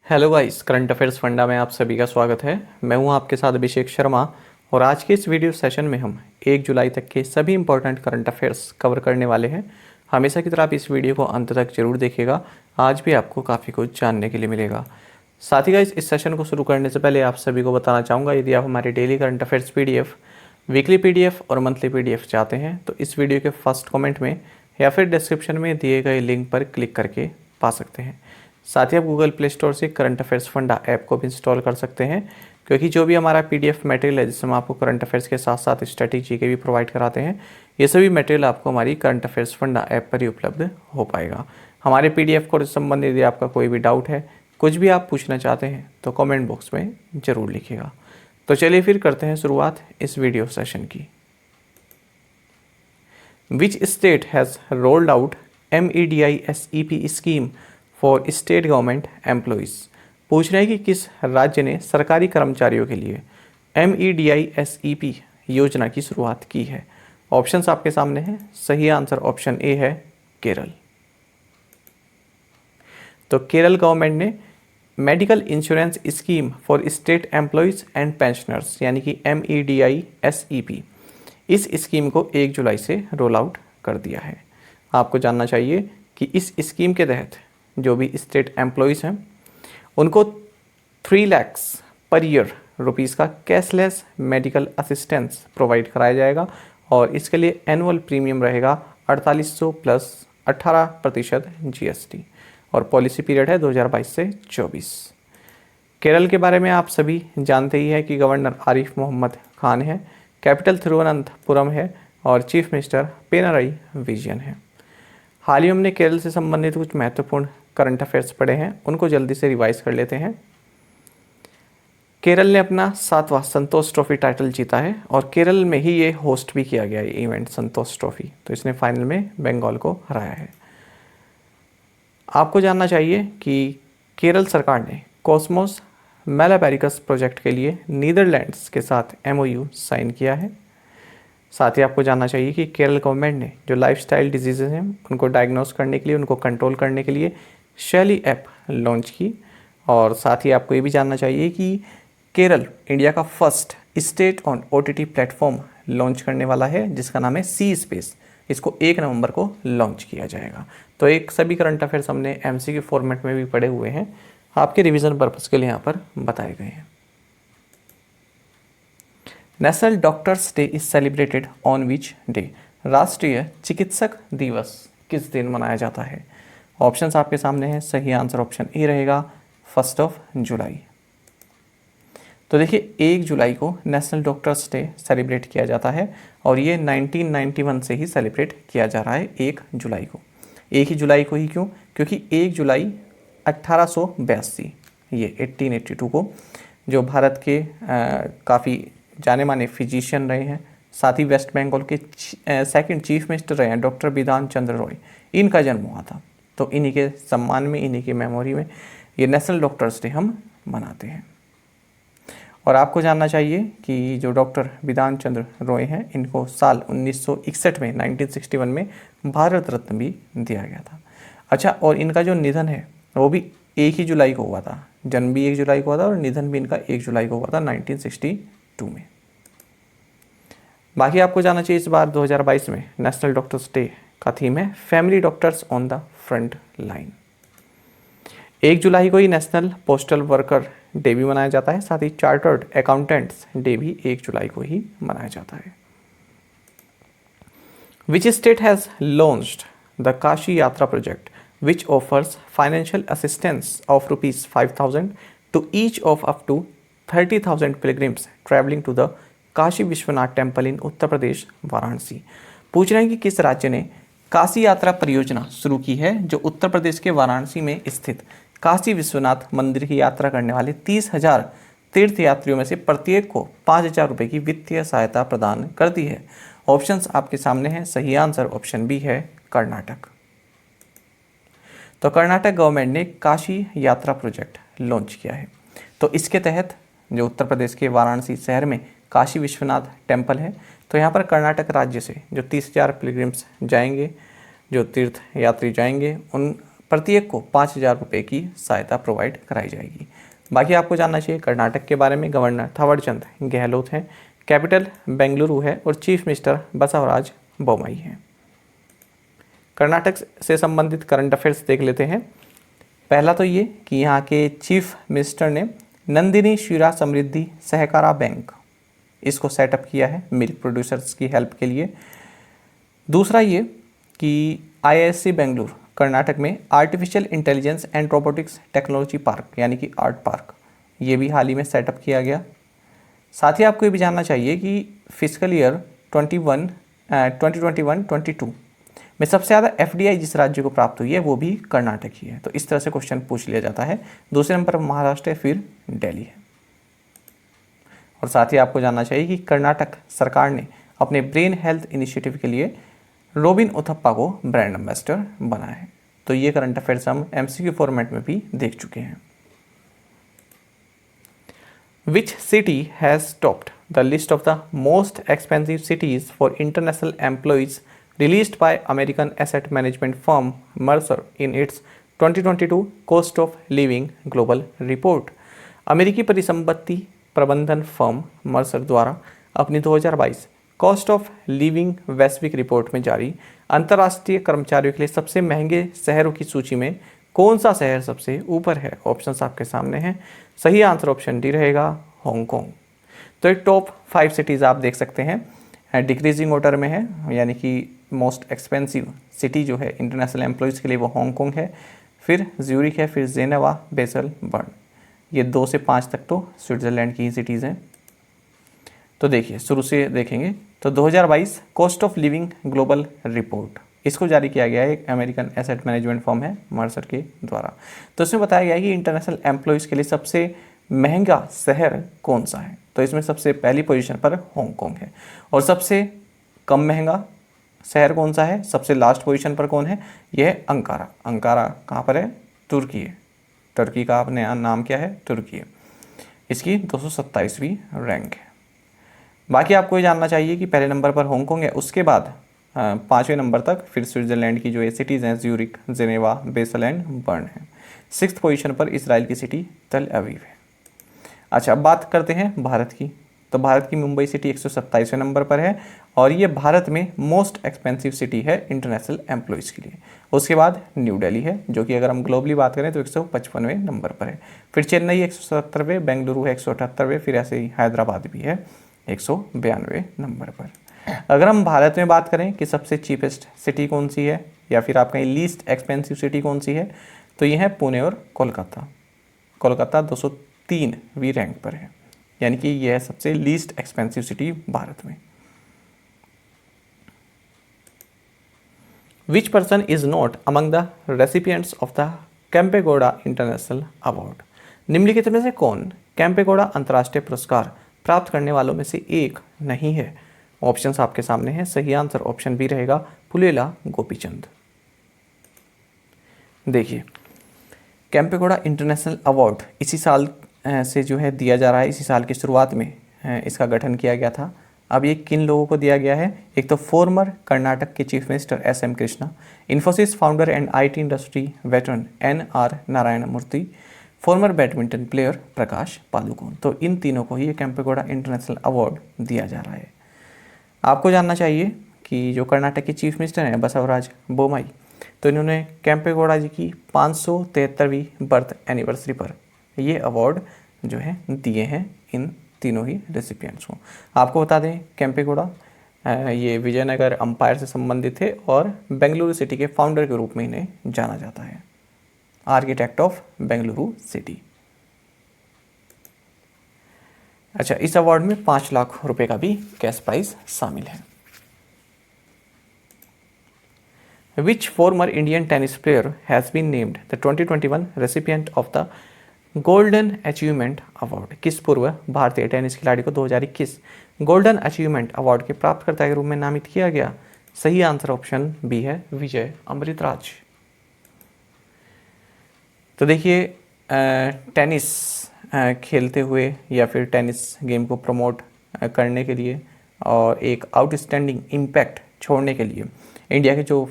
Hello guys, current affairs funda में आप सभी का स्वागत है। मैं हूं आपके साथ अभिषेक शर्मा और आज के इस वीडियो सेशन में हम 1 जुलाई तक के सभी इंपॉर्टेंट करंट अफेयर्स कवर करने वाले हैं। हमेशा की तरह आप इस वीडियो को अंत तक जरूर देखिएगा, आज भी आपको काफ़ी कुछ जानने के लिए मिलेगा। साथ ही गाइस, इस सेशन को शुरू करने से पहले आप सभी को बताना चाहूँगा, यदि आप हमारे daily current affairs PDF, weekly PDF और मंथली PDF चाहते हैं तो इस वीडियो के फर्स्ट कमेंट में या फिर डिस्क्रिप्शन में दिए गए लिंक पर क्लिक करके पा सकते हैं। साथ ही आप गूगल प्ले स्टोर से करंट अफेयर्स फंडा ऐप को भी इंस्टॉल कर सकते हैं, क्योंकि जो भी हमारा PDF मटेरियल है जिसमें आपको करंट अफेयर्स के साथ साथ स्ट्रेटेजी के भी प्रोवाइड कराते हैं, ये सभी मटेरियल आपको हमारी करंट अफेयर्स फंडा ऐप पर ही उपलब्ध हो पाएगा। हमारे PDF कोर्स संबंधित यदि आपका कोई भी डाउट है, कुछ भी आप पूछना चाहते हैं तो कमेंट बॉक्स में ज़रूर लिखिएगा। तो चलिए फिर करते हैं शुरुआत इस वीडियो सेशन की। Which state has rolled out MEDI-SEP scheme for state government employees. पूछ रहे हैं कि किस राज्य ने सरकारी कर्मचारियों के लिए MEDI-SEP योजना की शुरुआत की है। ऑप्शंस आपके सामने हैं। सही आंसर ऑप्शन ए है, केरल। तो केरल गवर्नमेंट ने medical insurance scheme for state employees and pensioners यानी कि MEDI-SEP इस स्कीम को 1 जुलाई से रोल आउट कर दिया है। आपको जानना चाहिए कि इस स्कीम के तहत जो भी स्टेट एम्प्लॉयज़ हैं उनको 3 लाख पर ईयर रुपीज़ का कैशलेस मेडिकल असिस्टेंस प्रोवाइड कराया जाएगा और इसके लिए एनुअल प्रीमियम रहेगा 4800 प्लस 18% GST और पॉलिसी पीरियड है 2022 से 24। केरल के बारे में आप सभी जानते ही हैं कि गवर्नर आरिफ मोहम्मद खान है, कैपिटल तिरुवनंतपुरम है और चीफ मिनिस्टर पिनरई विजयन है। हाल ही हमने केरल से संबंधित कुछ महत्वपूर्ण करंट अफेयर्स पढ़े हैं, उनको जल्दी से रिवाइज कर लेते हैं। केरल ने अपना 7वां संतोष ट्रॉफी टाइटल जीता है और केरल में ही ये होस्ट भी किया गया है इवेंट संतोष ट्रॉफी, तो इसने फाइनल में बंगाल को हराया है। आपको जानना चाहिए कि केरल सरकार ने कॉस्मोस मैलाबैरिकस प्रोजेक्ट के लिए नीदरलैंड्स के साथ MOU साइन किया है। साथ ही आपको जानना चाहिए कि केरल गवर्नमेंट ने जो लाइफस्टाइल डिजीज़ हैं उनको डायग्नोस करने के लिए, उनको कंट्रोल करने के लिए शैली ऐप लॉन्च की। और साथ ही आपको ये भी जानना चाहिए कि केरल इंडिया का first state on OTT platform launch करने वाला है जिसका नाम है सी स्पेस। इसको 1 नवंबर को लॉन्च किया जाएगा। तो एक सभी करंट अफेयर्स हमने MCQ फॉर्मेट में भी पढ़े हुए हैं, आपके रिवीजन पर्पज़ के लिए यहाँ पर बताए गए हैं। National doctors day is celebrated on which day. राष्ट्रीय चिकित्सक दिवस किस दिन मनाया जाता है। ऑप्शंस आपके सामने हैं। सही आंसर ऑप्शन ए रहेगा, 1 जुलाई। तो देखिए, 1 जुलाई को नेशनल डॉक्टर्स डे सेलिब्रेट किया जाता है और ये 1991 से ही सेलिब्रेट किया जा रहा है 1 जुलाई को। 1 ही जुलाई को ही क्यों? क्योंकि 1 जुलाई 1882 ये 1882 को जो भारत के काफ़ी जाने माने फिजिशियन रहे हैं, साथ ही वेस्ट बंगाल के सेकंड चीफ मिनिस्टर रहे हैं डॉक्टर बिधान चंद्र रॉय, इनका जन्म हुआ था। तो इन्हीं के सम्मान में, इन्हीं की मेमोरी में ये नेशनल डॉक्टर्स डे हम मनाते हैं। और आपको जानना चाहिए कि जो डॉक्टर बिधान चंद्र रॉय हैं इनको साल 1961 में 1961 में भारत रत्न भी दिया गया था। अच्छा, और इनका जो निधन है वो भी 1 ही जुलाई को हुआ था। जन्म भी 1 जुलाई को हुआ था और निधन भी इनका 1 जुलाई को हुआ था 1962 में। बाकी आपको जानना चाहिए इस बार 2022 में नेशनल डॉक्टर्स डे का थीम है family doctors on the front line. 1 जुलाई को ही नेशनल पोस्टल वर्कर डे भी मनाया जाता है, साथ ही चार्टर्ड अकाउंटेंट्स डे भी 1 जुलाई को ही मनाया जाता है। Which state has launched the Kashi यात्रा project which offers financial assistance of ₹5,000 to each of up to 30,000 pilgrims traveling to the Kashi Vishwanath temple in Uttar Pradesh Varanasi. पूछ रहे हैं कि किस राज्य ने काशी यात्रा परियोजना शुरू की है जो उत्तर प्रदेश के वाराणसी में स्थित काशी विश्वनाथ मंदिर की यात्रा करने वाले 30,000 तीर्थयात्रियों में से प्रत्येक को 5,000 रुपये की वित्तीय सहायता प्रदान करती है। ऑप्शंस आपके सामने हैं। सही आंसर ऑप्शन बी है, कर्नाटक। तो कर्नाटक गवर्नमेंट ने काशी यात्रा प्रोजेक्ट लॉन्च किया है। तो इसके तहत जो उत्तर प्रदेश के वाराणसी शहर में काशी विश्वनाथ टेम्पल है, तो यहाँ पर कर्नाटक राज्य से जो 30,000 पिलग्रिम्स जाएंगे, जो तीर्थ यात्री जाएंगे, उन प्रत्येक को 5,000 रुपये की सहायता प्रोवाइड कराई जाएगी। बाकी आपको जानना चाहिए कर्नाटक के बारे में, गवर्नर थावरचंद गहलोत हैं, कैपिटल बेंगलुरु है और चीफ मिनिस्टर बसवराज बोम्मई हैं। कर्नाटक से संबंधित करंट अफेयर्स देख लेते हैं। पहला तो ये कि यहाँ के चीफ मिनिस्टर ने नंदिनी क्षीरा समृद्धि सहकारा बैंक इसको सेटअप किया है मिल्क प्रोड्यूसर्स की हेल्प के लिए। दूसरा ये कि IISc बेंगलुरु कर्नाटक में artificial intelligence and robotics technology park यानी कि आर्ट पार्क ये भी हाल ही में सेटअप किया गया। साथ ही आपको ये भी जानना चाहिए कि फिजिकल ईयर 2021-22 में सबसे ज़्यादा FDI जिस राज्य को प्राप्त हुई है वो भी कर्नाटक ही है। तो इस तरह से क्वेश्चन पूछ लिया जाता है। दूसरे नंबर पर महाराष्ट्र है, फिर दिल्ली है। और साथ ही आपको जानना चाहिए कि कर्नाटक सरकार ने अपने ब्रेन हेल्थ इनिशिएटिव के लिए रोबिन उथप्पा को ब्रांड एम्बेसडर बनाया है। तो ये करंट अफेयर्स हम MCQ फॉर्मेट में भी देख चुके हैं। Which city has topped the list of the most expensive cities for international employees released by American asset management firm Mercer in its 2022 Cost of Living Global Report? अमेरिकी परिसंपत्ति प्रबंधन firm Mercer द्वारा अपनी 2022 कॉस्ट ऑफ लिविंग वैश्विक report में जारी अंतर्राष्ट्रीय कर्मचारियों के लिए सबसे महंगे शहरों की सूची में कौन सा शहर सबसे ऊपर है? ऑप्शंस आपके सामने हैं। सही आंसर ऑप्शन डी रहेगा, हांगकांग। तो एक टॉप 5 सिटीज़ आप देख सकते हैं, डिक्रीजिंग ऑर्डर में है, यानी कि मोस्ट एक्सपेंसिव सिटी जो है इंटरनेशनल एम्प्लॉयज़ के लिए वो हांगकांग है, फिर ज्यूरिक है, फिर जेनेवा, बेसल, बर्न। ये 2 से 5 तक तो स्विट्ज़रलैंड की ही सिटीज़ हैं। तो देखिए शुरू से देखेंगे तो 2022 cost of living global report इसको जारी किया गया है, एक अमेरिकन एसेट मैनेजमेंट फर्म है मर्सर के द्वारा। तो इसमें बताया गया है कि इंटरनेशनल एम्प्लॉयज़ के लिए सबसे महंगा शहर कौन सा है। तो इसमें सबसे पहली पोजीशन पर हांगकांग है। और सबसे कम महंगा शहर कौन सा है? सबसे लास्ट पोजीशन पर कौन है? यह है अंकारा। अंकारा कहाँ पर है? तुर्की है। तुर्की का अपने नाम क्या है? तुर्की है। इसकी 227वीं रैंक है। बाकी आपको ये जानना चाहिए कि पहले नंबर पर हांगकांग है, उसके बाद 5वें नंबर तक फिर स्विट्ज़रलैंड की जो ये सिटीज़ हैं Zurich, Geneva, Basel and Bern है। 6th पोजीशन पर इसराइल की सिटी तल अवीव है। अच्छा, अब बात करते हैं भारत की। तो भारत की मुंबई सिटी 127वें नंबर पर है और ये भारत में मोस्ट एक्सपेंसिव सिटी है इंटरनेशनल एम्प्लॉयज़ के लिए। उसके बाद न्यू दिल्ली है जो कि अगर हम ग्लोबली बात करें तो 155वें नंबर पर है। फिर चेन्नई 177वें, बेंगलुरु है 178वें, फिर ऐसे ही हैदराबाद भी है 192वें नंबर पर। अगर हम भारत में बात करें कि सबसे चीपेस्ट सिटी कौन सी है या फिर आप कहीं लीस्ट एक्सपेंसिव सिटी कौन सी है, तो ये है पुणे और कोलकाता। कोलकाता 203वीं रैंक पर है, यानी कि यह है सबसे लीस्ट एक्सपेंसिव सिटी भारत में। Which person is not among the recipients of the Kempegowda international award? निम्नलिखित में से कौन कैंपेगौड़ा अंतर्राष्ट्रीय पुरस्कार प्राप्त करने वालों में से एक नहीं है? ऑप्शंस आपके सामने हैं। सही आंसर ऑप्शन बी रहेगा, पुलेला गोपीचंद। देखिए, कैंपेगौड़ा इंटरनेशनल अवार्ड इसी साल से जो है दिया जा रहा है। इसी साल की शुरुआत में इसका गठन किया गया था। अब ये किन लोगों को दिया गया है? एक तो फॉर्मर कर्नाटक के chief minister SM Krishna, Infosys founder and IT industry veteran NR Narayana Murthy, former badminton player Prakash Padukone. तो इन तीनों को ही कैंपेगौड़ा इंटरनेशनल अवार्ड दिया जा रहा है। आपको जानना चाहिए कि जो कर्नाटक के चीफ मिनिस्टर हैं बसवराज बोम्मई, तो इन्होंने कैंपेगौड़ा जी की 573वीं बर्थ एनिवर्सरी पर ये अवार्ड जो है दिए हैं इन तीनों ही रेसिपिएंट्स को। आपको बता दें कैंपेगौड़ा ये विजयनगर अंपायर से संबंधित थे और बेंगलुरु सिटी के फाउंडर के रूप में इन्हें जाना जाता है, आर्किटेक्ट ऑफ बेंगलुरु सिटी। अच्छा, इस अवार्ड में 5 लाख रुपए का भी कैश प्राइज शामिल है। Which former Indian tennis player has been named the 2021 recipient of the golden achievement award? किस पूर्व भारतीय टेनिस खिलाड़ी को 2021 गोल्डन अचीवमेंट अवार्ड के प्राप्तकर्ता के रूप में नामित किया गया? सही आंसर ऑप्शन बी है, विजय अमृतराज। तो देखिए, टेनिस खेलते हुए या फिर टेनिस गेम को प्रमोट करने के लिए और एक आउटस्टैंडिंग इम्पैक्ट छोड़ने के लिए इंडिया के जो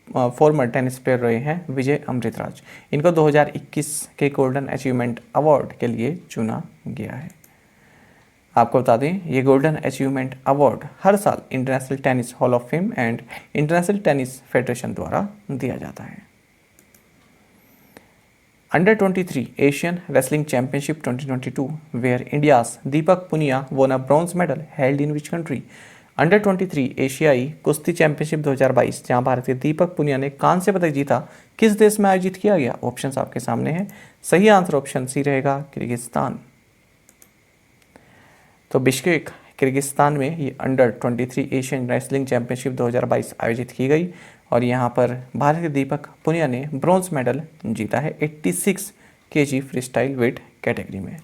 फॉर्मर टेनिस प्लेयर रहे हैं विजय अमृतराज। इनको 2021 के गोल्डन अचीवमेंट अवार्ड के लिए चुना गया है। आपको बता दें ये गोल्डन अचीवमेंट अवार्ड हर साल international tennis hall of fame and international tennis federation द्वारा दिया जाता है। Under 23 Asian Wrestling Championship 2022, where India's Deepak Punia won a bronze medal, held in which country? Under 23 एशियाई कुश्ती चैंपियनशिप 2022, जहां भारत के दीपक पुनिया ने कांस्य पदक जीता, किस देश में आयोजित किया गया? ऑप्शंस आपके सामने हैं। सही आंसर ऑप्शन सी रहेगा, किर्गिस्तान। तो बिश्केक किर्गिस्तान में ये अंडर 23 एशियन रेसलिंग चैंपियनशिप 2022 आयोजित की गई और यहाँ पर भारत के दीपक पुनिया ने ब्रॉन्ज मेडल जीता है 86 KG free style weight category में।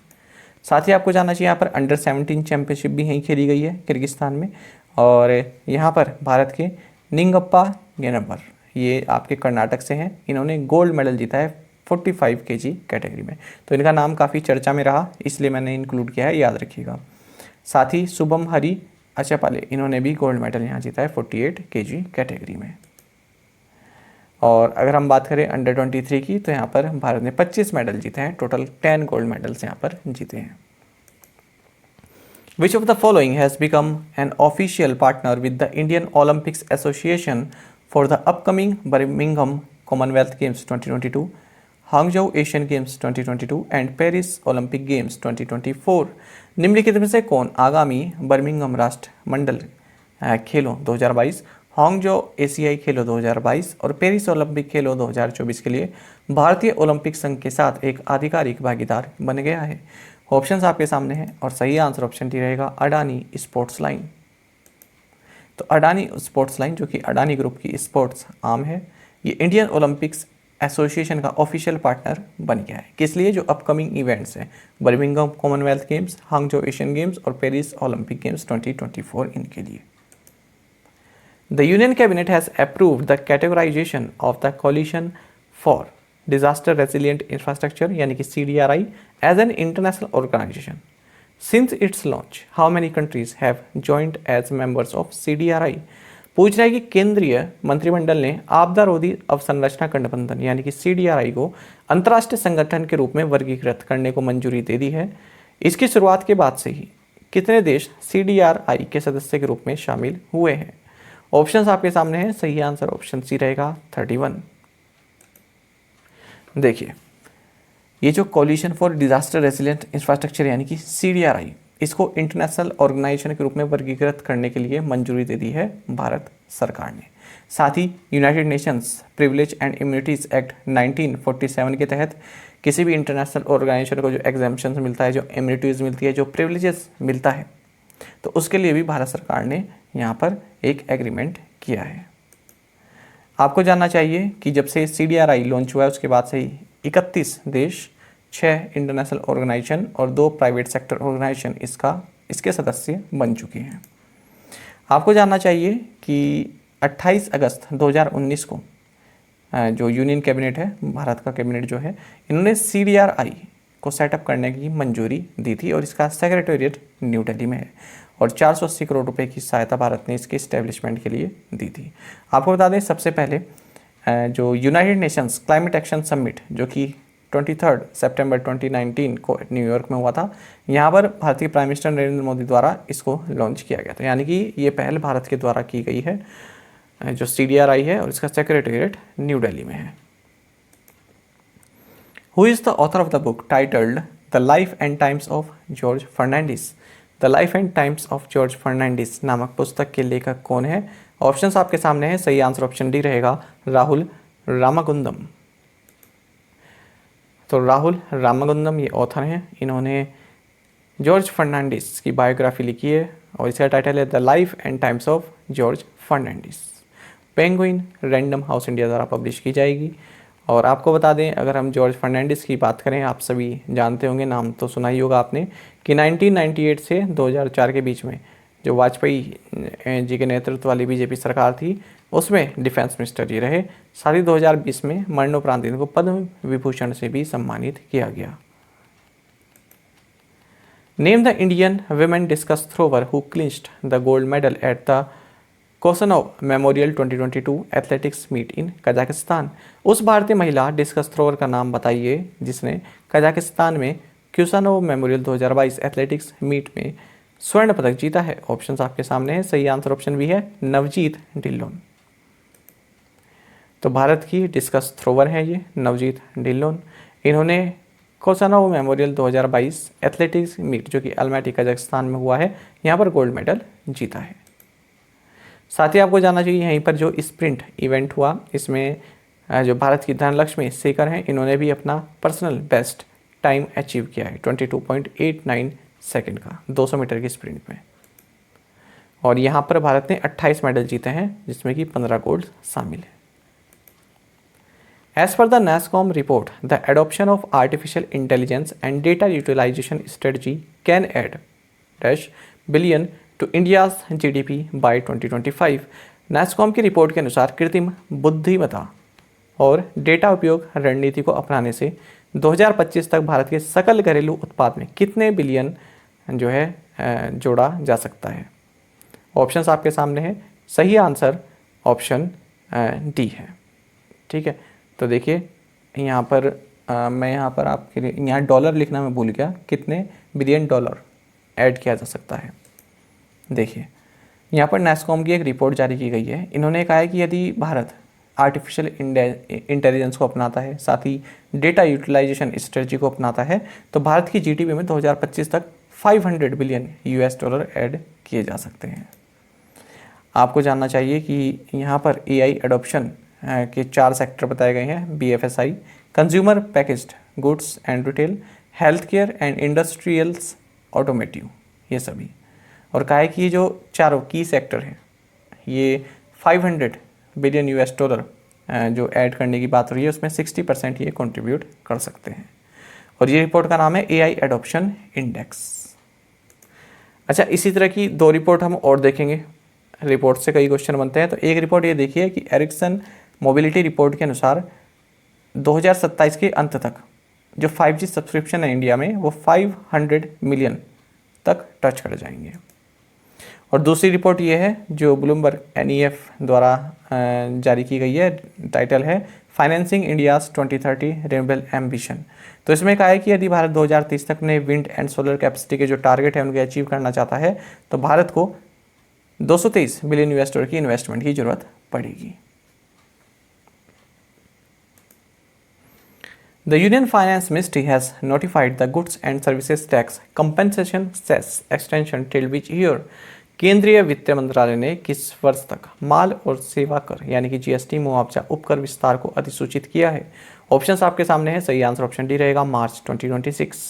साथ ही आपको जानना चाहिए यहाँ पर अंडर 17 चैंपियनशिप भी यहीं खेली गई है किर्गिस्तान में और यहाँ पर भारत के निंगप्पा गेनबर, ये आपके कर्नाटक से हैं, इन्होंने गोल्ड मेडल जीता है 45 केजी कैटेगरी में। तो इनका नाम काफ़ी चर्चा में रहा, इसलिए मैंने इंक्लूड किया है, याद रखिएगा। साथ ही शुभम हरी अचपाले, इन्होंने भी गोल्ड मेडल यहाँ जीता है 48 केजी कैटेगरी में। और अगर हम बात करें अंडर 23 की, तो यहाँ पर भारत ने 25 मेडल जीते हैं, टोटल 10 गोल्ड मेडल्स यहाँ पर जीते हैं। Which of the following has become an official partner with the Indian Olympics Association for the upcoming Birmingham Commonwealth Games 2022, Hangzhou Asian games 2022 and Paris Olympic Games 2024? निम्नलिखित में से कौन आगामी बर्मिंघम राष्ट्रमंडल खेलों 2022, हांगझोउ एशियाई खेलों 2022 और पेरिस ओलंपिक खेलों 2024 के लिए भारतीय ओलंपिक संघ के साथ एक आधिकारिक भागीदार बन गया है? ऑप्शंस आपके सामने हैं और सही आंसर ऑप्शन डी रहेगा, अडानी स्पोर्ट्स लाइन। तो अडानी स्पोर्ट्स लाइन, जो कि अडानी ग्रुप की स्पोर्ट्स आर्म है, ये इंडियन ओलंपिक्स एसोसिएशन का ऑफिशियल पार्टनर बन गया है। किस लिए? जो अपकमिंग इवेंट्स हैं, Birmingham Commonwealth Games, Hangzhou Asian Games और पेरिस ओलंपिक गेम्स 2024, इनके लिए। The union cabinet has approved the categorisation of the coalition for disaster resilient infrastructure यानी कि CDRI as an international organisation. Since its launch how many countries have joined as members of CDRI? पूछ रहा है कि केंद्रीय मंत्रिमंडल ने आपदा रोधी अवसंरचना गठबंधन यानी कि CDRI को अंतर्राष्ट्रीय संगठन के रूप में वर्गीकृत करने को मंजूरी दे दी है। इसकी शुरुआत के बाद से ही कितने देश CDRI के सदस्य के रूप में शामिल हुए हैं? ऑप्शंस आपके सामने हैं, सही आंसर ऑप्शन सी रहेगा, 31। देखिए, ये जो collision for disaster resilient infrastructure यानी कि CDRI, इसको इंटरनेशनल ऑर्गेनाइजेशन के रूप में वर्गीकृत करने के लिए मंजूरी दे दी है भारत सरकार ने। साथ ही United Nations privilege and immunities act 1947 के तहत किसी भी इंटरनेशनल ऑर्गेनाइजेशन को जो एग्जाम्पशंस मिलता है, जो इम्यूनिटीज़ मिलती है, जो प्रिविलेजेस मिलता है, तो उसके लिए भी भारत सरकार ने यहाँ पर एक एग्रीमेंट किया है। आपको जानना चाहिए कि जब से CDRI लॉन्च हुआ है उसके बाद से ही 31 देश, 6 इंटरनेशनल ऑर्गेनाइजेशन और 2 प्राइवेट सेक्टर ऑर्गेनाइजेशन इसके सदस्य बन चुके हैं। आपको जानना चाहिए कि 28 अगस्त 2019 को जो यूनियन कैबिनेट है, भारत का कैबिनेट जो है, इन्होंने CDRI को सेटअप करने की मंजूरी दी थी और इसका सेक्रेटेरिएट न्यू दिल्ली में है और 480 करोड़ रुपए की सहायता भारत ने इसके इस्टेब्लिशमेंट के लिए दी थी। आपको बता दें, सबसे पहले जो United Nations climate action summit जो कि 23 सितंबर 2019 को न्यूयॉर्क में हुआ था, यहाँ पर भारतीय प्राइम मिनिस्टर नरेंद्र मोदी द्वारा इसको लॉन्च किया गया था। यानी कि ये पहल भारत के द्वारा की गई है जो CDRI है और इसका सेक्रेटेरिएट न्यू दिल्ली में है। Who is the author of the book titled the life and times of George Fernandes? The life and times of George Fernandes नामक पुस्तक के लेखक कौन है? ऑप्शंस आपके सामने हैं, सही आंसर ऑप्शन डी रहेगा, राहुल रामागुंदम। तो राहुल रामागुंदम ये ऑथर हैं, इन्होंने जॉर्ज फर्नांडिस की बायोग्राफी लिखी है और इसका टाइटल है the life and times of George Fernandes. Penguin Random House India द्वारा पब्लिश की जाएगी। और आपको बता दें, अगर हम जॉर्ज फर्नांडिस की बात करें, आप सभी जानते होंगे, नाम तो सुना ही होगा आपने, कि 1998 से 2004 के बीच में जो वाजपेयी जी के नेतृत्व वाली बीजेपी सरकार थी, उसमें डिफेंस मिनिस्टर जी रहे। साथ ही 2020 में मरणोपरांत इनको पद्म विभूषण से भी सम्मानित किया गया। Name the Indian women discus thrower who clinched the gold medal at the Kosanov memorial 2022 athletics meet in Kazakhstan. उस भारतीय महिला डिस्कस थ्रोअर का नाम बताइए जिसने कजाकिस्तान में क्यूसानोव मेमोरियल 2022 एथलेटिक्स मीट में स्वर्ण पदक जीता है। ऑप्शंस आपके सामने है, सही आंसर ऑप्शन बी है नवजीत ढिल्लोन। तो भारत की डिस्कस थ्रोवर है ये नवजीत ढिल्लोन। इन्होंने कोसानोव मेमोरियल 2022 एथलेटिक्स मीट जो कि अल्मेटी कजाकिस्तान में हुआ है, यहाँ पर गोल्ड मेडल जीता है। साथ ही आपको जानना चाहिए यहीं पर जो स्प्रिंट इवेंट हुआ इसमें जो भारत की धनलक्ष्मी सेकर हैं, इन्होंने भी अपना पर्सनल बेस्ट टाइम अचीव किया है 22.89 सेकंड का 200 मीटर की स्प्रिंट में। और यहाँ पर भारत ने 28 मेडल जीते हैं जिसमें कि 15 गोल्ड शामिल है। As per the NASSCOM report, the adoption of artificial intelligence and data utilization strategy can add $billion to India's GDP by 2025। NASSCOM की रिपोर्ट के अनुसार कृत्रिम बुद्धिमत्ता और डेटा उपयोग रणनीति को अपनाने से 2025 तक भारत के सकल घरेलू उत्पाद में कितने बिलियन जो है जोड़ा जा सकता है। ऑप्शंस आपके सामने हैं, सही आंसर ऑप्शन डी है। ठीक है, तो देखिए यहाँ पर मैं यहाँ पर आपके लिए यहाँ डॉलर लिखना मैं भूल गया, कितने बिलियन डॉलर ऐड किया जा सकता है। देखिए यहाँ पर NASSCOM की एक रिपोर्ट जारी की गई है। इन्होंने कहा है कि यदि भारत आर्टिफिशियल इंटेलिजेंस को अपनाता है, साथ ही डेटा यूटिलाइजेशन स्ट्रेटजी को अपनाता है, तो भारत की जीडीपी में 2025 तक 500 बिलियन यूएस डॉलर ऐड किए जा सकते हैं। आपको जानना चाहिए कि यहाँ पर एआई एडॉप्शन के 4 सेक्टर बताए गए हैं, BFSI, consumer packaged goods and retail, health care and industrials, automotive, ये सभी। और कहा है कि ये जो चारों की सेक्टर हैं ये 500 बिलियन यूएस डॉलर जो ऐड करने की बात हो रही है उसमें 60% ये कंट्रीब्यूट कर सकते हैं। और ये रिपोर्ट का नाम है एआई एडॉप्शन इंडेक्स। अच्छा, इसी तरह की 2 रिपोर्ट हम और देखेंगे। रिपोर्ट से कई क्वेश्चन बनते हैं। तो एक रिपोर्ट ये देखिए कि एरिक्सन मोबिलिटी रिपोर्ट के अनुसार 2027 के अंत तक जो 5G सब्सक्रिप्शन है इंडिया में वो 500 मिलियन तक टच कर जाएंगे। और दूसरी रिपोर्ट ये है जो ब्लूमबर्ग NEF द्वारा जारी की गई है, टाइटल है फाइनेंसिंग इंडियाज 2030 रिन्यूएबल एम्बिशन। तो इसमें कहा है कि यदि भारत 2030 तक अपने विंड एंड सोलर कैपेसिटी के जो टारगेट है उनके अचीव करना चाहता है तो भारत को 223 बिलियन यूएस डॉलर की इन्वेस्टमेंट की जरूरत पड़ेगी। The Union Finance Ministry has notified the Goods and Services Tax Compensation Cess extension till which year? केंद्रीय वित्त मंत्रालय ने किस वर्ष तक माल और सेवा कर यानी कि GST मुआवजा उपकर विस्तार को अधिसूचित किया है। ऑप्शंस आपके सामने है, सही आंसर ऑप्शन डी रहेगा मार्च 2026।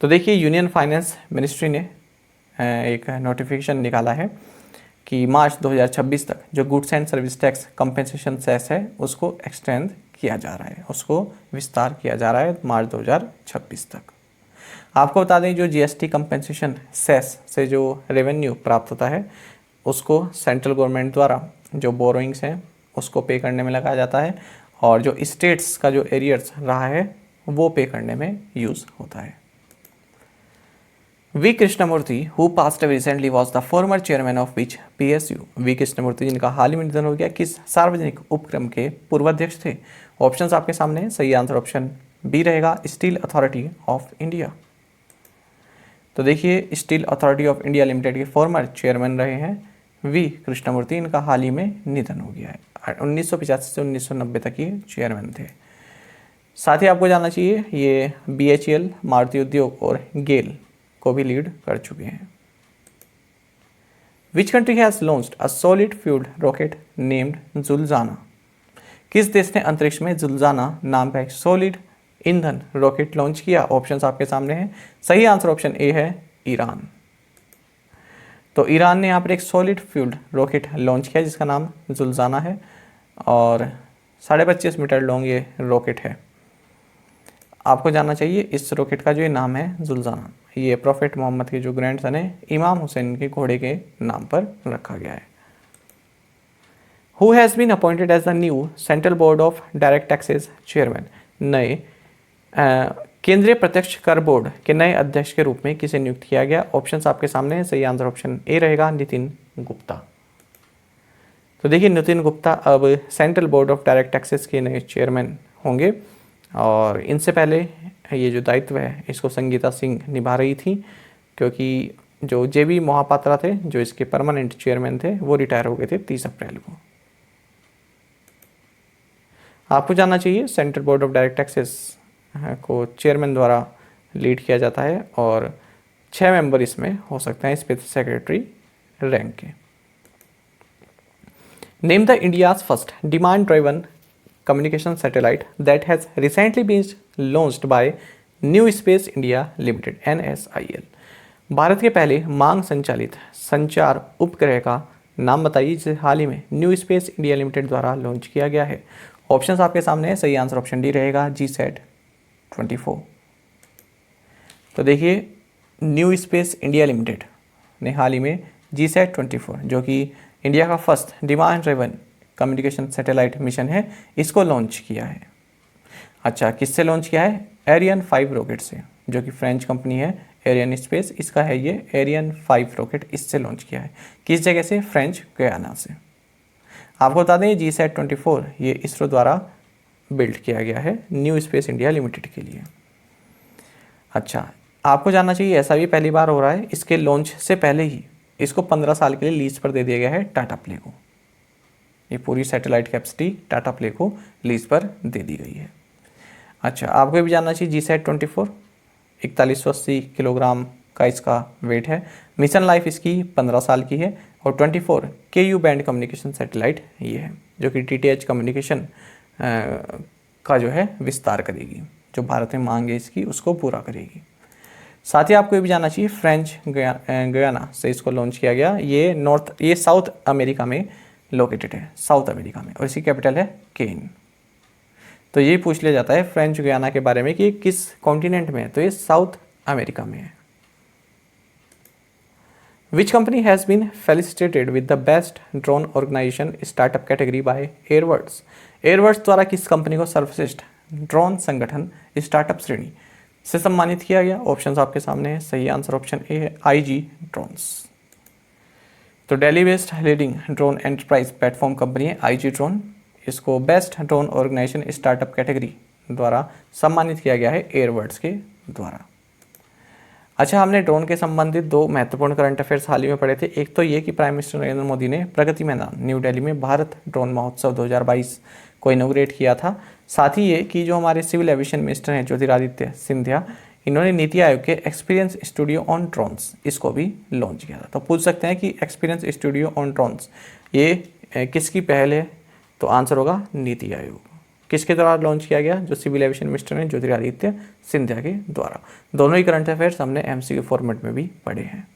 तो देखिए यूनियन फाइनेंस मिनिस्ट्री ने एक नोटिफिकेशन निकाला है कि मार्च 2026 तक जो goods and service tax compensation cess है उसको एक्सटेंड किया जा रहा है, उसको विस्तार किया जा रहा है मार्च 2026 तक। आपको बता दें जो GST कंपेंसेशन सेस से जो रेवेन्यू प्राप्त होता है उसको सेंट्रल गवर्नमेंट द्वारा जो बोरोइंग्स हैं उसको पे करने में लगाया जाता है और जो स्टेट्स का जो एरियर्स रहा है वो पे करने में यूज़ होता है। V Krishnamurthy who passed away recently was the former chairman of which PSU? V Krishnamurthy जिनका हाल ही में निधन हो गया किस सार्वजनिक उपक्रम के पूर्वाध्यक्ष थे। ऑप्शंस आपके सामने हैं, सही आंसर ऑप्शन बी रहेगा स्टील अथॉरिटी ऑफ इंडिया। तो देखिए steel authority of India limited के फॉर्मर चेयरमैन रहे हैं वी कृष्णमूर्ति, इनका हाल ही में निधन हो गया है। 1985 से 1990 तक ये चेयरमैन थे। साथ ही आपको जानना चाहिए ये BHEL, मारुति उद्योग और गेल को भी लीड कर चुके हैं। Which country has launched a solid fuelled rocket named Zuljanah? किस देश ने अंतरिक्ष में जुल्जाना नाम का एक सॉलिड ईंधन रॉकेट लॉन्च किया? ऑप्शंस आपके सामने हैं, सही आंसर ऑप्शन ए है ईरान। तो ईरान ने यहाँ पर एक सॉलिड फ्यूल्ड रॉकेट लॉन्च किया जिसका नाम जुल्जाना है और 25.5 मीटर लॉन्ग ये रॉकेट है। आपको जानना चाहिए इस रॉकेट का जो ये नाम है जुल्जाना, ये प्रॉफेट मोहम्मद के जो ग्रैंडसन है इमाम हुसैन के घोड़े के नाम पर रखा गया है। Who has been appointed as the new central board of direct taxes chairman? नए केंद्रीय प्रत्यक्ष कर बोर्ड के नए अध्यक्ष के रूप में किसे नियुक्त किया गया? ऑप्शंस आपके सामने हैं, सही आंसर ऑप्शन ए रहेगा नितिन गुप्ता। तो देखिए नितिन गुप्ता अब central board of direct taxes के नए चेयरमैन होंगे, और इनसे पहले ये जो दायित्व है इसको संगीता सिंह निभा रही थी, क्योंकि जो जेबी मोहापात्रा थे जो इसके परमानेंट चेयरमैन थे वो रिटायर हो गए थे 30 अप्रैल को। आपको जानना चाहिए central board of direct taxes को चेयरमैन द्वारा लीड किया जाता है, और 6 मेंबर इसमें हो सकते हैं स्पेशल सेक्रेटरी रैंक के। Name the India's first demand driven communication satellite that has recently been launched by New Space India Limited NSIL। भारत के पहले मांग संचालित संचार उपग्रह का नाम बताइए जिसे हाल ही में न्यू स्पेस इंडिया लिमिटेड द्वारा लॉन्च किया गया है। ऑप्शंस आपके सामने है, सही आंसर ऑप्शन डी रहेगा, GSAT-24। तो देखिए न्यू स्पेस इंडिया लिमिटेड ने हाल ही में GSAT-24 जो कि इंडिया का first demand driven communication satellite mission है, इसको लॉन्च किया है। अच्छा, किससे लॉन्च किया है? एरियन 5 रॉकेट से, जो कि फ्रेंच कंपनी है एरियन स्पेस, इसका है ये एरियन 5 रॉकेट, इससे लॉन्च किया है। किस जगह से? फ्रेंच गयाना से। आपको बता दें GSAT-24 ये इसरो द्वारा बिल्ड किया गया है न्यू स्पेस इंडिया लिमिटेड के लिए। अच्छा, आपको जानना चाहिए ऐसा भी पहली बार हो रहा है, इसके लॉन्च से पहले ही इसको 15 साल के लिए लीज पर दे दिया गया है टाटा प्ले को। ये पूरी सैटेलाइट कैपेसिटी टाटा प्ले को लीज पर दे दी गई है। अच्छा, आपको भी जानना चाहिए GSAT-24 4180 किलोग्राम का इसका वेट है। मिशन लाइफ इसकी 15 साल की है, और 24 KU बैंड कम्युनिकेशन सैटेलाइट ये है, जो कि DTH कम्युनिकेशन का जो है विस्तार करेगी, जो भारत में मांग है इसकी उसको पूरा करेगी। साथ ही आपको ये भी जानना चाहिए फ्रेंच गयाना से इसको लॉन्च किया गया। ये साउथ अमेरिका में लोकेटेड है, साउथ अमेरिका में, और इसकी कैपिटल है केन। तो ये पूछ लिया जाता है फ्रेंच गयाना के बारे में कि किस कॉन्टिनेंट में है, तो ये साउथ अमेरिका में है। Which company has been felicitated with the best drone organisation startup category by Airwards. Airwards द्वारा किस कंपनी को सर्वश्रेष्ठ ड्रोन संगठन स्टार्टअप श्रेणी से सम्मानित किया गया? ऑप्शंस आपके सामने है, सही आंसर ऑप्शन ए है, IG ड्रोन्स। तो Delhi based leading drone enterprise platform company है IG ड्रोन, इसको best drone organisation startup category द्वारा सम्मानित किया गया है एयरवर्ड्स के द्वारा। अच्छा, हमने ड्रोन के संबंधित 2 महत्वपूर्ण करंट अफेयर्स हाल ही में पढ़े थे। एक तो ये कि प्राइम मिनिस्टर नरेंद्र मोदी ने प्रगति मैदान न्यू दिल्ली में भारत ड्रोन महोत्सव 2022 को इनोग्रेट किया था। साथ ही ये कि जो हमारे सिविल एविएशन मिनिस्टर हैं ज्योतिरादित्य सिंधिया, इन्होंने नीति आयोग के एक्सपीरियंस स्टूडियो ऑन ड्रोन्स इसको भी लॉन्च किया था। तो पूछ सकते हैं कि एक्सपीरियंस स्टूडियो ऑन ड्रोन्स ये किसकी पहल है? तो आंसर होगा नीति आयोग। किसके द्वारा लॉन्च किया गया? जो सिविल एविएशन मिनिस्टर हैं ज्योतिरादित्य सिंधिया के द्वारा। दोनों ही करंट अफेयर्स हमने MCQ फॉर्मेट में भी पढ़े हैं।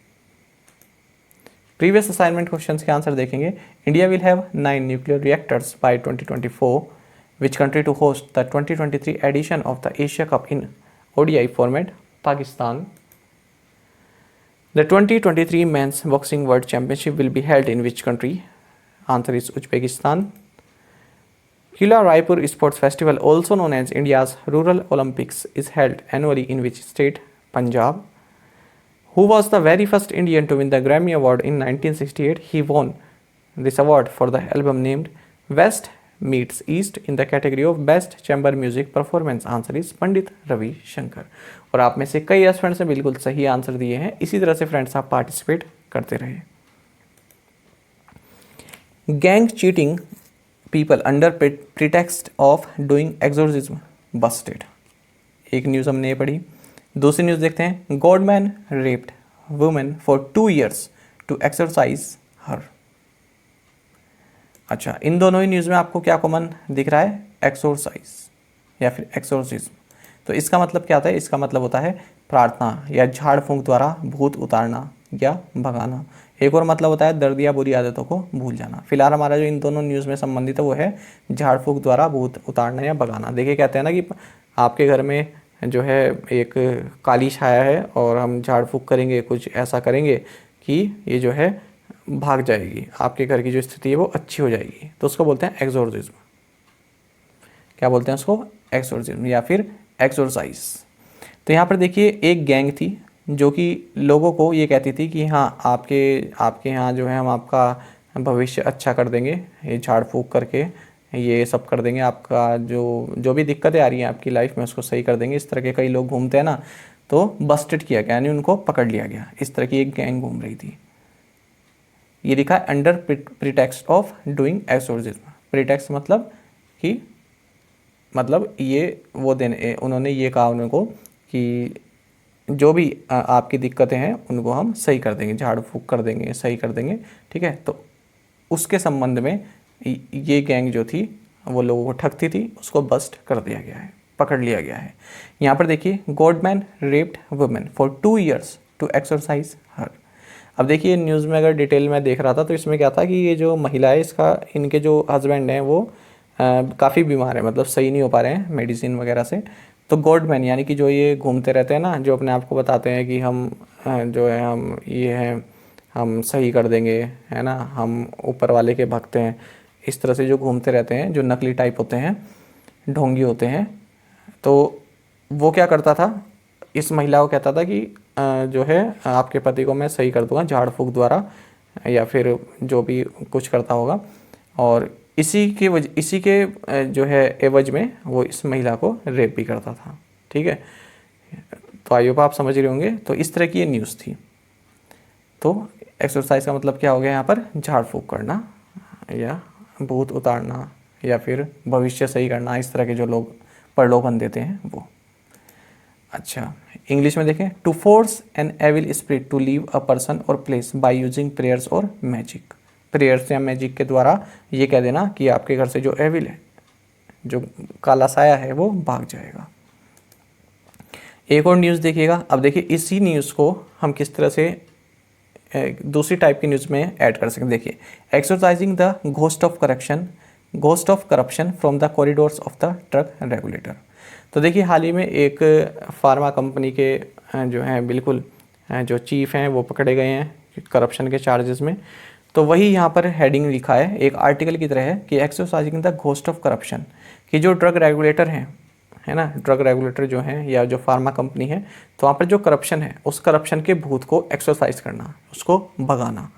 प्रीवियस असाइनमेंट क्वेश्चंस के आंसर देखेंगे। India will have 9 nuclear reactors by 2024, which country to host the 2023 edition of the Asia cup in ODI format? Pakistan. The 2023 men's boxing world championship will be held in which country? Answer is Uzbekistan. Kila Raipur Sports Festival, also known as India's Rural Olympics, is held annually in which state? Punjab. Who was the very first Indian to win the Grammy Award in 1968? He won this award for the album named West Meets East in the category of Best Chamber Music Performance. Answer is Pandit Ravi Shankar. और आप में से कई students ने बिल्कुल सही answer दिए हैं। इसी तरह से फ्रेंड्स आप पार्टिसिपेट करते रहे। Gang cheating people under pretext of doing exorcism busted. एक न्यूज़ हमने ये पढ़ी। दूसरी न्यूज़ देखते हैं। Godman raped women for 2 years to exorcise her. अच्छा, इन दोनों ही न्यूज़ में आपको क्या कॉमन दिख रहा है? एक्सोरसाइज या फिर एक्सोर्सिज्म। तो इसका मतलब क्या होता है? इसका मतलब होता है प्रार्थना या झाड़ फूंक द्वारा भूत उतारना या भगाना। एक और मतलब होता है दर्द या बुरी आदतों को भूल जाना। फिलहाल हमारा जो इन दोनों न्यूज़ में संबंधित है वो है झाड़ फूंक द्वारा भूत उतारना या भगाना। देखिए, कहते हैं ना कि आपके घर में जो है एक काली छाया है और हम झाड़ फूंक करेंगे, कुछ ऐसा करेंगे कि ये जो है भाग जाएगी, आपके घर की जो स्थिति है वो अच्छी हो जाएगी। तो उसको बोलते हैं एक्सोर्सिज्म। क्या बोलते हैं उसको? एक्सोर्सिज्म या फिर एक्सोरसाइज। तो यहाँ पर देखिए एक गैंग थी जो कि लोगों को ये कहती थी कि हाँ आपके यहाँ जो है हम आपका भविष्य अच्छा कर देंगे, ये झाड़ फूक करके ये सब कर देंगे, आपका जो भी दिक्कतें आ रही हैं आपकी लाइफ में उसको सही कर देंगे। इस तरह के कई लोग घूमते हैं ना, तो बस्टेड किया गया, यानी उनको पकड़ लिया गया। इस तरह की एक गैंग घूम रही थी। ये लिखा है under pretext of doing exorcism. Pretext मतलब कि ये वो देने, उन्होंने ये कहा उनको कि जो भी आपकी दिक्कतें हैं उनको हम सही कर देंगे, झाड़ फूक कर देंगे, सही कर देंगे, ठीक है। तो उसके संबंध में ये गैंग जो थी वो लोगों को ठगती थी, उसको बस्ट कर दिया गया है, पकड़ लिया गया है। यहाँ पर देखिए, godman raped women for 2 years to exorcise her. अब देखिए न्यूज़ में अगर डिटेल में देख रहा था तो इसमें क्या था कि ये जो महिला है, इनके जो हस्बैंड हैं वो काफ़ी बीमार है, मतलब सही नहीं हो पा रहे हैं मेडिसिन वगैरह से। तो गॉडमैन यानी कि जो ये घूमते रहते हैं ना, जो अपने आप को बताते हैं कि हम जो है हम ये हैं, हम सही कर देंगे, है ना, हम ऊपर वाले के भक्त हैं, इस तरह से जो घूमते रहते हैं, जो नकली टाइप होते हैं, ढोंगी होते हैं, तो वो क्या करता था, इस महिला को कहता था कि जो है आपके पति को मैं सही कर दूंगा झाड़ फूक द्वारा, या फिर जो भी कुछ करता होगा। और इसी के जो है एवज में वो इस महिला को रेप भी करता था, ठीक है। तो आई होप आप समझ रहे होंगे। तो इस तरह की ये न्यूज़ थी। तो एक्सरसाइज का मतलब क्या हो गया यहाँ पर, झाड़ फूक करना या भूत उतारना या फिर भविष्य सही करना, इस तरह के जो लोग प्रलोभन देते हैं वो। अच्छा, इंग्लिश में देखें, to force an evil spirit to leave a person और प्लेस बाय यूजिंग प्रेयर्स और मैजिक। प्रेयर्स या मैजिक के द्वारा ये कह देना कि आपके घर से जो एविल है, जो काला साया है, वो भाग जाएगा। एक और न्यूज़ देखिएगा। अब देखिए इसी न्यूज़ को हम किस तरह से दूसरी टाइप की न्यूज़ में ऐड कर सकते हैं। देखिए, exercising the ghost of corruption from the corridors of the drug regulator. तो देखिए हाल ही में एक फार्मा कंपनी के जो हैं बिल्कुल जो चीफ हैं वो पकड़े गए हैं करप्शन के चार्जेस में। तो वही यहाँ पर हेडिंग लिखा है एक आर्टिकल की तरह है कि exercising the ghost of corruption, कि जो ड्रग रेगुलेटर हैं, है ना, ड्रग रेगुलेटर जो हैं या जो फार्मा कंपनी है, तो वहाँ पर जो करप्शन है उस करप्शन के भूत को एक्सरसाइज करना, उसको भगाना।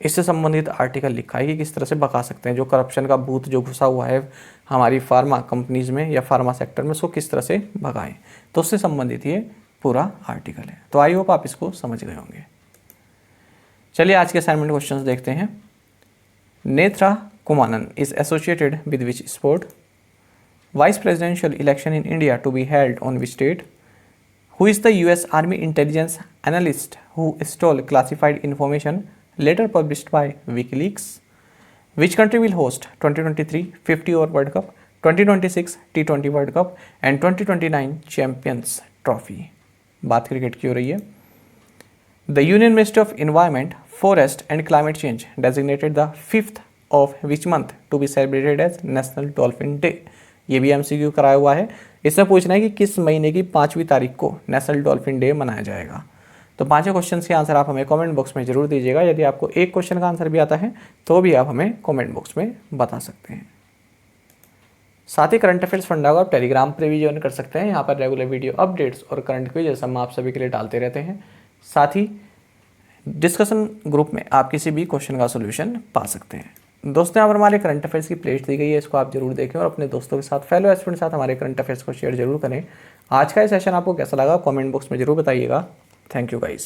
इससे संबंधित आर्टिकल लिखा है कि किस तरह से भगा सकते हैं जो करप्शन का भूत जो घुसा हुआ है हमारी फार्मा कंपनीज में या फार्मा सेक्टर में, उसको किस तरह से भगाएं। तो उससे संबंधित ये पूरा आर्टिकल है। तो आई होप आप इसको समझ गए होंगे। चलिए आज के असाइनमेंट क्वेश्चंस देखते हैं। Nethra Kumanan is associated with which sport? Vice presidential election in India to be held on which date? Who is the US army intelligence analyst who stole classified information later published by WikiLeaks? Which country will host 2023 50 over World Cup, 2026 T20 World Cup and 2029 Champions Trophy? बात cricket की हो रही है। The Union Ministry of Environment, Forest and Climate Change designated the 5th of which month to be celebrated as National Dolphin Day? ये भी MCQ कराया हुआ है। इसमें पूछना है कि किस महीने की 5वीं तारीख को नेशनल डॉल्फिन डे मनाया जाएगा। तो पांचों क्वेश्चन के आंसर आप हमें कमेंट बॉक्स में जरूर दीजिएगा। यदि आपको एक क्वेश्चन का आंसर भी आता है तो भी आप हमें कमेंट बॉक्स में बता सकते हैं। साथ ही करंट अफेयर्स फंडा को आप टेलीग्राम पर भी ज्वाइन कर सकते हैं। यहाँ पर रेगुलर वीडियो अपडेट्स और करंट क्विज़ हम आप सभी के लिए डालते रहते हैं। साथ ही डिस्कशन ग्रुप में आप किसी भी क्वेश्चन का सोल्यूशन पा सकते हैं। दोस्तों, यहाँ पर हमारे करंट अफेयर्स की प्लेलिस्ट दी गई है, इसको आप जरूर देखें और अपने दोस्तों के साथ, फेलो एस्पिरेंट के साथ हमारे करंट अफेयर्स को शेयर जरूर करें। आज का ये सेशन आपको कैसा लगा कमेंट बॉक्स में जरूर बताइएगा। Thank you guys.